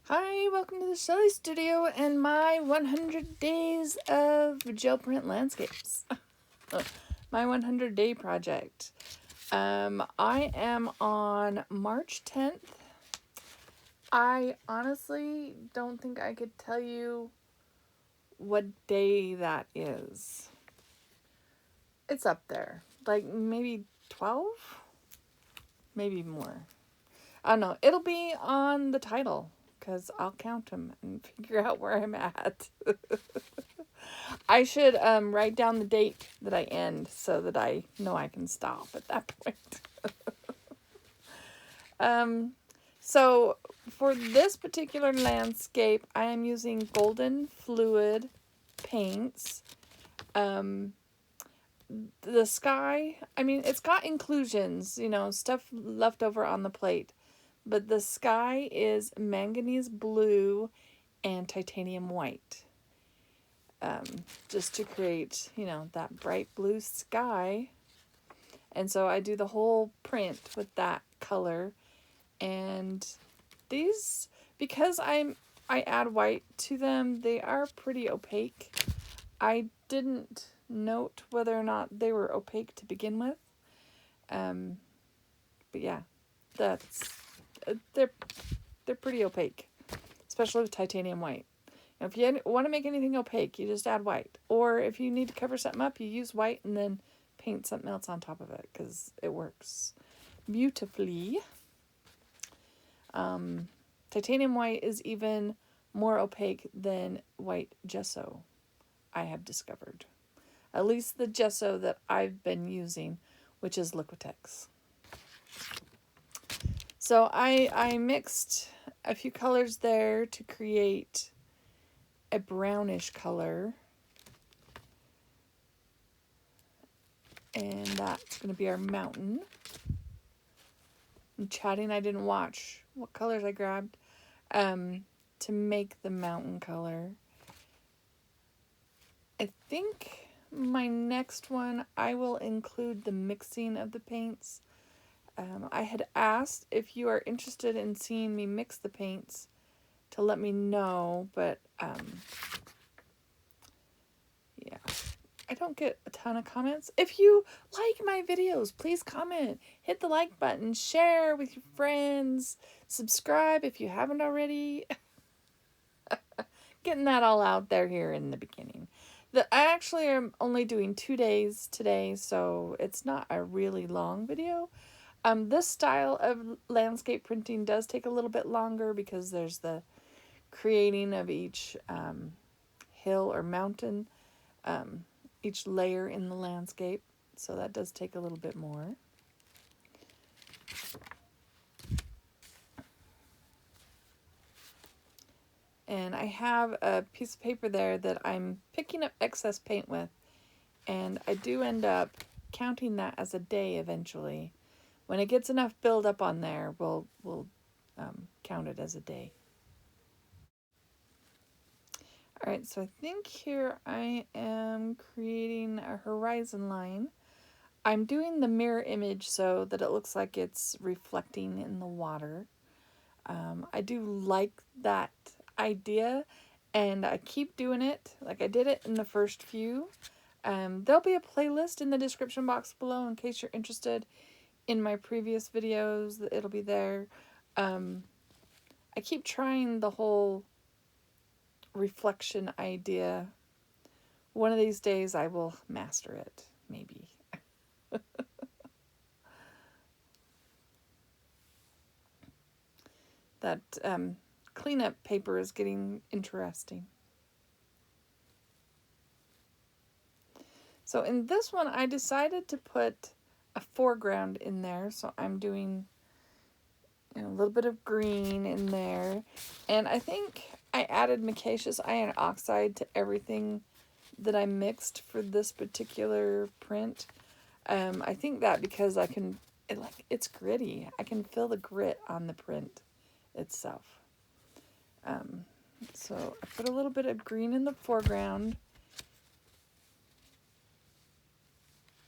Hi, welcome to the Shelly Studio and my 100 days of gel print landscapes. My 100-day project. I am on March 10th. I honestly don't think I could tell you what day that is. It's up there. Like maybe 12? Maybe more. I don't know. It'll be on the title because I'll count them and figure out where I'm at. I should write down the date that I end so that I know I can stop at that point. So for this particular landscape, I am using Golden Fluid paints. The sky, I mean, it's got inclusions, stuff left over on the plate. But the sky is manganese blue and titanium white. Just to create, that bright blue sky. And so I do the whole print with that color. And these, because I add white to them, they are pretty opaque. I didn't note whether or not they were opaque to begin with. But yeah, they're pretty opaque, especially with titanium white. Now, if you want to make anything opaque, you just add white. Or if you need to cover something up, you use white and then paint something else on top of it because it works beautifully. Titanium white is even more opaque than white gesso, I have discovered. At least the gesso that I've been using, which is Liquitex. So I mixed a few colors there to create a brownish color. And that's going to be our mountain. I'm chatting. I didn't watch what colors I grabbed to make the mountain color. I think my next one, I will include the mixing of the paints. I had asked if you are interested in seeing me mix the paints to let me know, but yeah. I don't get a ton of comments. If you like my videos, please comment. Hit the like button. Share with your friends. Subscribe if you haven't already. Getting that all out there here in the beginning. I actually am only doing 2 days today, so it's not a really long video. This style of landscape printing does take a little bit longer because there's the creating of each hill or mountain. Each layer in the landscape, so that does take a little bit more. And I have a piece of paper there that I'm picking up excess paint with, and I do end up counting that as a day eventually. When it gets enough build up on there, we'll count it as a day. All right, so I think here I am creating a horizon line. I'm doing the mirror image so that it looks like it's reflecting in the water. I do like that idea, and I keep doing it. Like I did it in the first few. There'll be a playlist in the description box below in case you're interested in my previous videos. It'll be there. I keep trying the whole reflection idea. One of these days I will master it, maybe. That cleanup paper is getting interesting. So in this one, I decided to put a foreground in there. So I'm doing a little bit of green in there. And I think I added micaceous iron oxide to everything that I mixed for this particular print. I think that because it's gritty. I can feel the grit on the print itself. So I put a little bit of green in the foreground.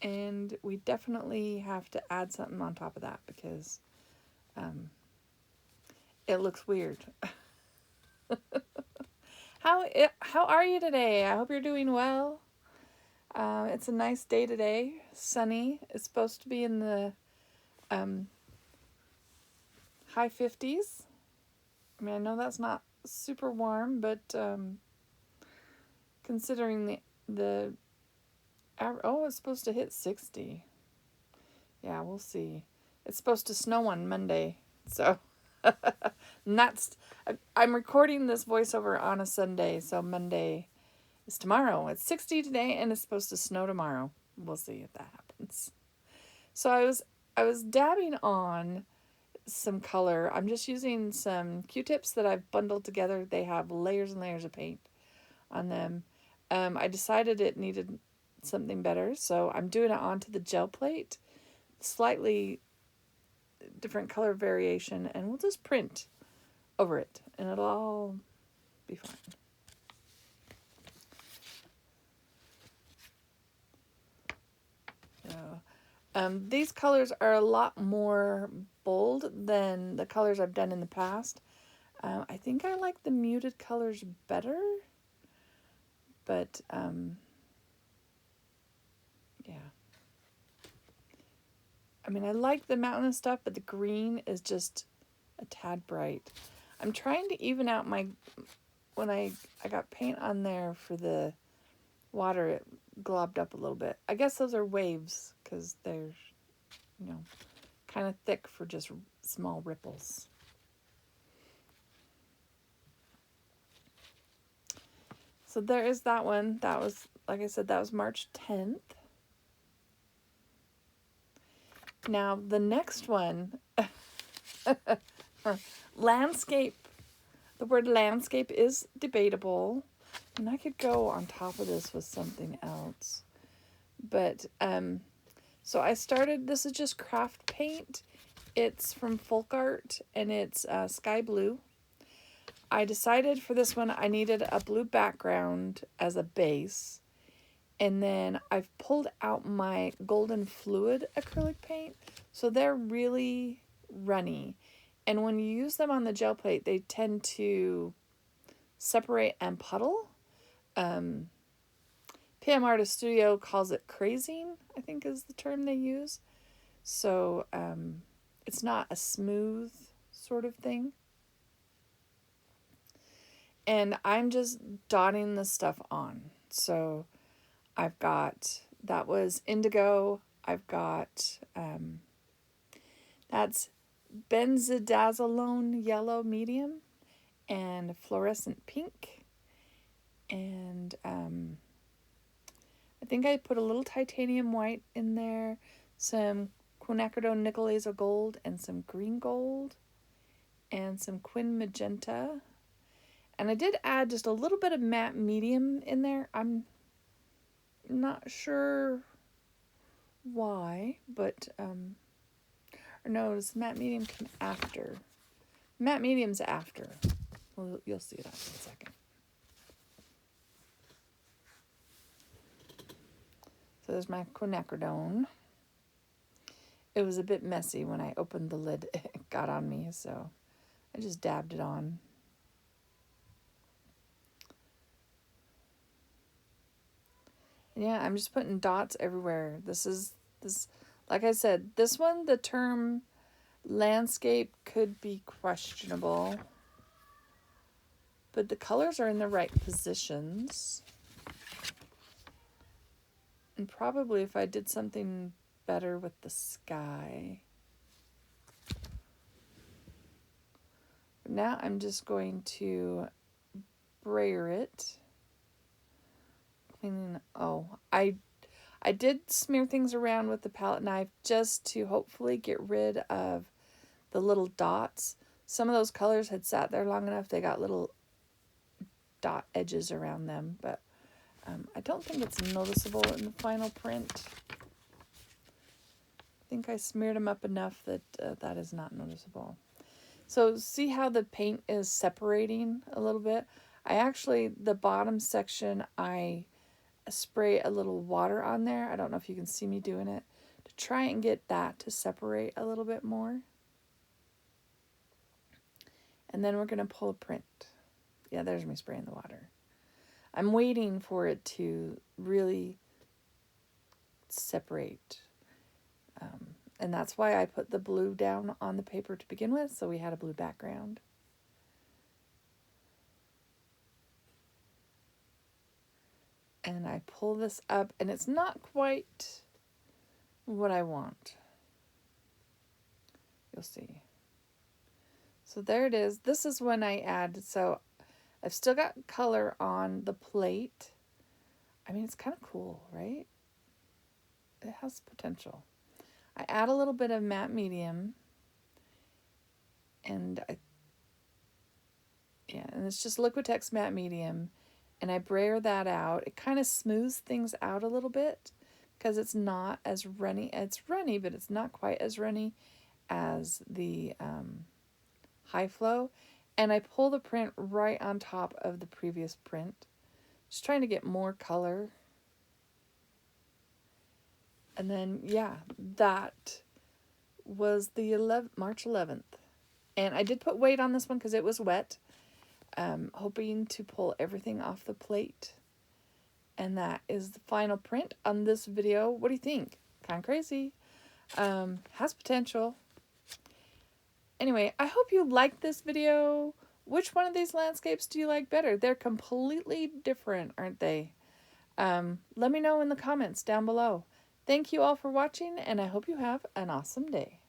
And we definitely have to add something on top of that because it looks weird. How are you today? I hope you're doing well. It's a nice day today, sunny. It's supposed to be in the um, high 50s. I mean, I know that's not super warm, but considering the it's supposed to hit 60. Yeah, we'll see. It's supposed to snow on Monday, so and I'm recording this voiceover on a Sunday, so Monday is tomorrow. It's 60 today, and it's supposed to snow tomorrow. We'll see if that happens. So I was dabbing on some color. I'm just using some Q-tips that I've bundled together. They have layers and layers of paint on them. I decided it needed something better, so I'm doing it onto the gel plate. Slightly different color variation, and we'll just print over it, and it'll all be fine. So, these colors are a lot more bold than the colors I've done in the past. I think I like the muted colors better, but yeah. I mean, I like the mountain and stuff, but the green is just a tad bright. I'm trying to even out when I got paint on there for the water, it globbed up a little bit. I guess those are waves because they're, kind of thick for just small ripples. So there is that one. That was, like I said, that was March 10th. Now, the next one, landscape. The word landscape is debatable. And I could go on top of this with something else. But, so I started, this is just craft paint. It's from Folk Art, and it's sky blue. I decided for this one I needed a blue background as a base. And then I've pulled out my Golden Fluid acrylic paint. So they're really runny. And when you use them on the gel plate, they tend to separate and puddle. PM Artist Studio calls it crazing, I think is the term they use. So it's not a smooth sort of thing. And I'm just dotting the stuff on. So I've got, that was indigo. I've got, that's benzidazolone yellow medium and fluorescent pink. And I think I put a little titanium white in there, some quinacridone nickel azo gold, and some green gold, and some quin magenta. And I did add just a little bit of matte medium in there. I'm not sure why, but, or no, does matte medium come after? Matte medium's after. Well, you'll see that in a second. So there's my quinacridone. It was a bit messy when I opened the lid. It got on me, so I just dabbed it on. Yeah, I'm just putting dots everywhere. This, like I said, this one, the term landscape could be questionable. But the colors are in the right positions. And probably if I did something better with the sky. But now I'm just going to brayer it. I did smear things around with the palette knife just to hopefully get rid of the little dots. Some of those colors had sat there long enough, they got little dot edges around them, but I don't think it's noticeable in the final print. I think I smeared them up enough that that is not noticeable. So see how the paint is separating a little bit? The bottom section, I spray a little water on there. I don't know if you can see me doing it, to try and get that to separate a little bit more. And then we're going to pull a print. Yeah, there's me spraying the water. I'm waiting for it to really separate. And that's why I put the blue down on the paper to begin with, so we had a blue background. And I pull this up, and it's not quite what I want. You'll see. So there it is. This is when I add, so I've still got color on the plate. I mean, it's kind of cool, right? It has potential. I add a little bit of matte medium, and and it's just Liquitex matte medium, and I brayer that out. It kind of smooths things out a little bit because it's not as runny. It's runny, but it's not quite as runny as the High Flow. And I pull the print right on top of the previous print, just trying to get more color. And then, yeah, that was the March 11th. And I did put weight on this one because it was wet. Hoping to pull everything off the plate. And that is the final print on this video. What do you think? Kind of crazy. Has potential. Anyway, I hope you liked this video. Which one of these landscapes do you like better? They're completely different, aren't they? Let me know in the comments down below. Thank you all for watching, and I hope you have an awesome day.